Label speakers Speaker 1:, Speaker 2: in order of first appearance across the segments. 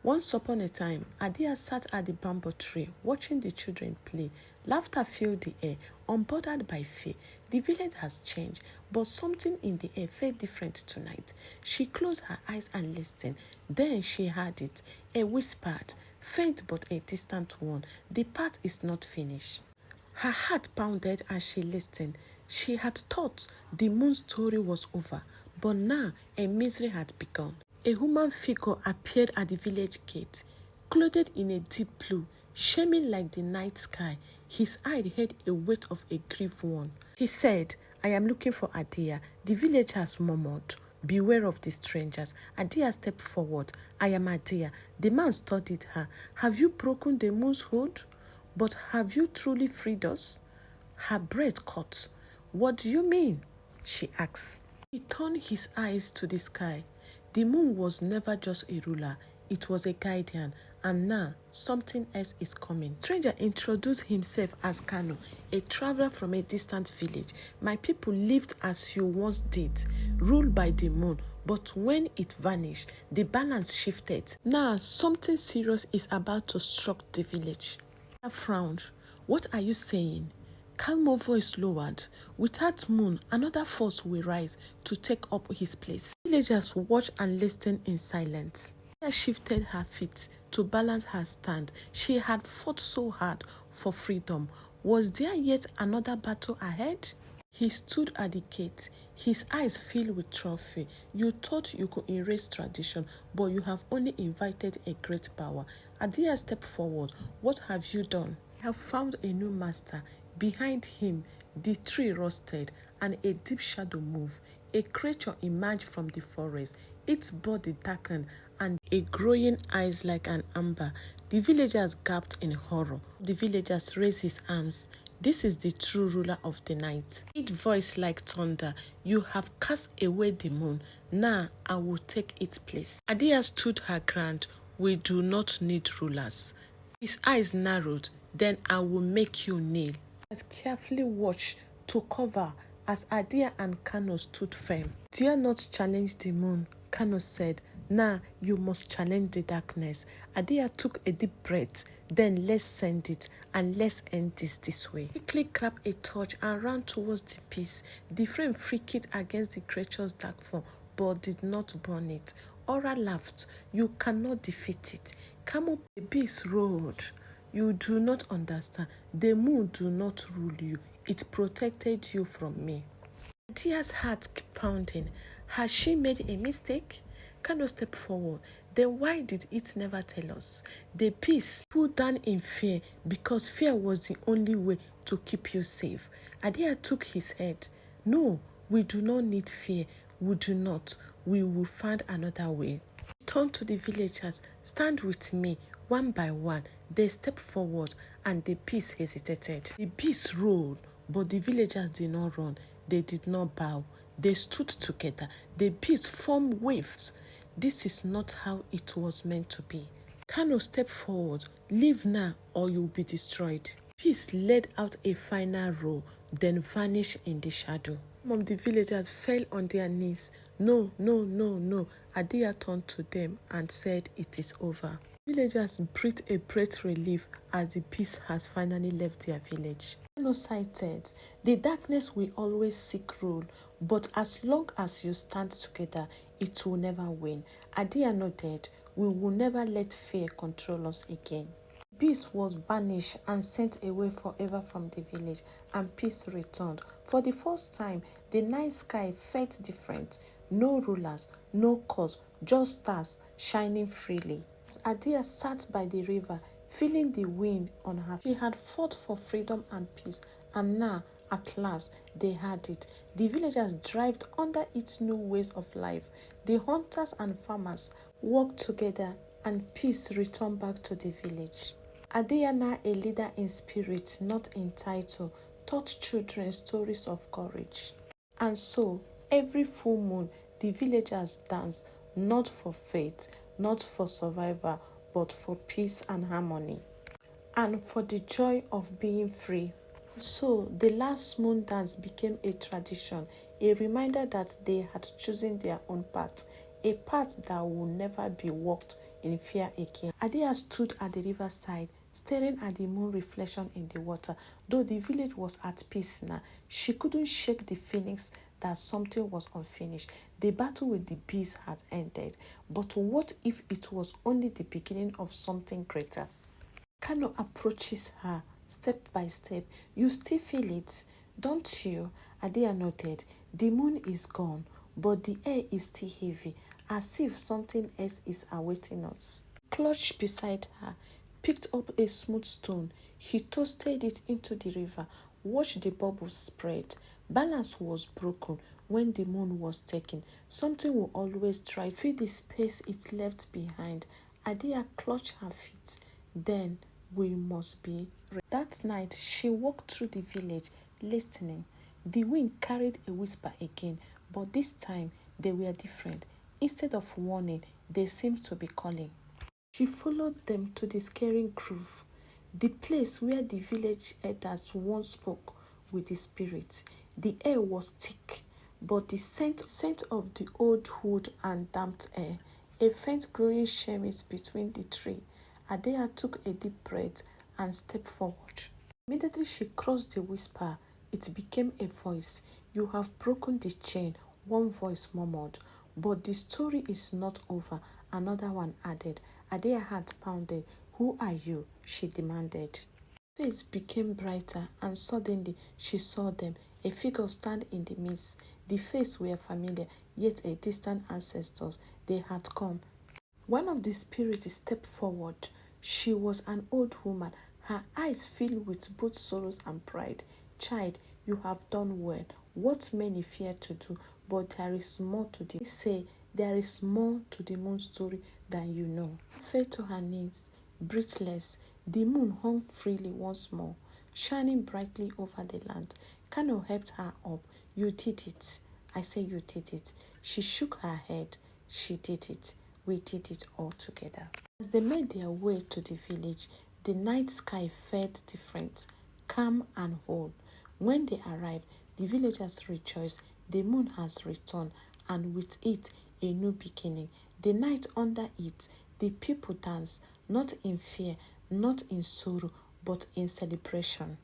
Speaker 1: Once upon a time, Adia sat at the bamboo tree, watching the children play. Laughter filled the air, unbothered by fear. The village has changed, but something in the air felt different tonight. She closed her eyes and listened. Then she heard it, a whispered, faint but a distant one. The part is not finished. Her heart pounded as she listened. She had thought the moon's story was over, but now a misery had begun. A human figure appeared at the village gate, clothed in a deep blue, shimmering like the night sky. His eye held a weight of a grieved one. He said, "I am looking for Adia." The villagers murmured, "Beware of the strangers." Adia stepped forward. "I am Adia." The man studied her. "Have you broken the moon's hold? But have you truly freed us?" Her breath caught. "What do you mean?" she asked. He turned his eyes to the sky. The moon was never just a ruler, it was a guardian, and now something else is coming. The stranger introduced himself as Kano, a traveler from a distant village. "My people lived as you once did, ruled by the moon, but when it vanished, the balance shifted. Now something serious is about to struck the village." I frowned. "What are you saying?" Kalmo's voice lowered. "Without moon, another force will rise to take up his place." Villagers watched and listened in silence. She shifted her feet to balance her stand. She had fought so hard for freedom. Was there yet another battle ahead? He stood at the gate, his eyes filled with trophy. "You thought you could erase tradition, but you have only invited a great power." Adia stepped forward. "What have you done?" "I have found a new master." Behind him, the tree rusted and a deep shadow moved. A creature emerged from the forest, its body darkened and a growing eyes like an amber. The villagers gaped in horror. The villagers raised his arms. "This is the true ruler of the night." Its voice like thunder. "You have cast away the moon. Now I will take its place." Adia stood her ground. "We do not need rulers." His eyes narrowed. "Then I will make you kneel." As carefully watched to cover as Adia and Kano stood firm. "Dare not challenge the moon," Kano said. "Now you must challenge the darkness." Adia took a deep breath. "Then let's send it, and let's end this way." He quickly grabbed a torch and ran towards the beast. The flame flickered against the creature's dark form, but did not burn it. Aura laughed. "You cannot defeat it." Kamo, the beast roared. "You do not understand. The moon do not rule you. It protected you from me." Adia's heart kept pounding. Had she made a mistake? Kano stepped forward. "Then why did it never tell us?" The beast pulled down in fear because fear was the only way to keep you safe. Adia took his head. "No, we do not need fear. We do not. We will find another way." He turned to the villagers. "Stand with me." One by one, they stepped forward and the beast hesitated. The beast roared, but the villagers did not run. They did not bow. They stood together. The beast formed waves. This is not how it was meant to be. Kano stepped forward. "Leave now or you'll be destroyed." Beast led out a final roar, then vanished in the shadow. Some of the villagers fell on their knees. "No, no, no, no." Adia turned to them and said, "It is over." Villagers breathed a breath relief as the peace has finally left their village. Kano cited, "The darkness will always seek rule, but as long as you stand together, it will never win." Adia nodded. "We will never let fear control us again." Peace was banished and sent away forever from the village, and peace returned. For the first time, the night sky felt different. No rulers, no cause, just stars shining freely. As Adia sat by the river, feeling the wind on her, she had fought for freedom and peace, and now, at last, they had it. The villagers thrived under its new ways of life. The hunters and farmers worked together, and peace returned back to the village. Adia, now a leader in spirit, not in title, taught children stories of courage. And so, every full moon, the villagers danced, not for faith, not for survival, but for peace and harmony, and for the joy of being free. So, the last moon dance became a tradition, a reminder that they had chosen their own path, a path that will never be walked in fear again. Adia stood at the riverside, staring at the moon reflection in the water. Though the village was at peace now, she couldn't shake the feelings that something was unfinished. The battle with the bees had ended, but what if it was only the beginning of something greater? Kano approaches her step by step. You still feel it, don't you? Adia nodded. The moon is gone, but the air is still heavy, as if something else is awaiting us. Clutched beside her, picked up a smooth stone. He toasted it into the river, watched the bubbles spread. Balance was broken when the moon was taken. Something will always try to fill the space it left behind. Adia clutched her feet. Then we must be ready. That night, she walked through the village, listening. The wind carried a whisper again, but this time they were different. Instead of warning, they seemed to be calling. She followed them to the scaring grove, the place where the village elders once spoke with the spirits. The air was thick, but the scent of the old wood and damped air, a faint growing chemist between the tree. Adea took a deep breath and stepped forward. Immediately she crossed the whisper. It became a voice. You have broken the chain, one voice murmured. But the story is not over, another one added. Adea's heart pounded. Who are you? She demanded. Her face became brighter, and suddenly she saw them. A figure stand in the midst. The face were familiar, yet a distant ancestors. They had come. One of the spirits stepped forward. She was an old woman, her eyes filled with both sorrows and pride. Child, you have done well, what many fear to do, but there is more to the say. There is more to the moon story than you know. Fell to her knees, breathless. The moon hung freely once more, shining brightly over the land. Kano helped her up. You did it. I say you did it. She shook her head. She did it. We did it all together. As they made their way to the village, the night sky felt different, calm and whole. When they arrived, the villagers rejoiced. The moon has returned, and with it, a new beginning. The night under it, the people danced, not in fear, not in sorrow, but in celebration.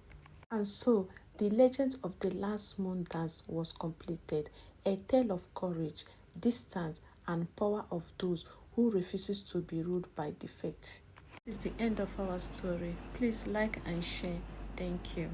Speaker 1: And so, the legend of the last moon dance was completed, a tale of courage, distance, and power of those who refuses to be ruled by defeat. This is the end of our story. Please like and share. Thank you.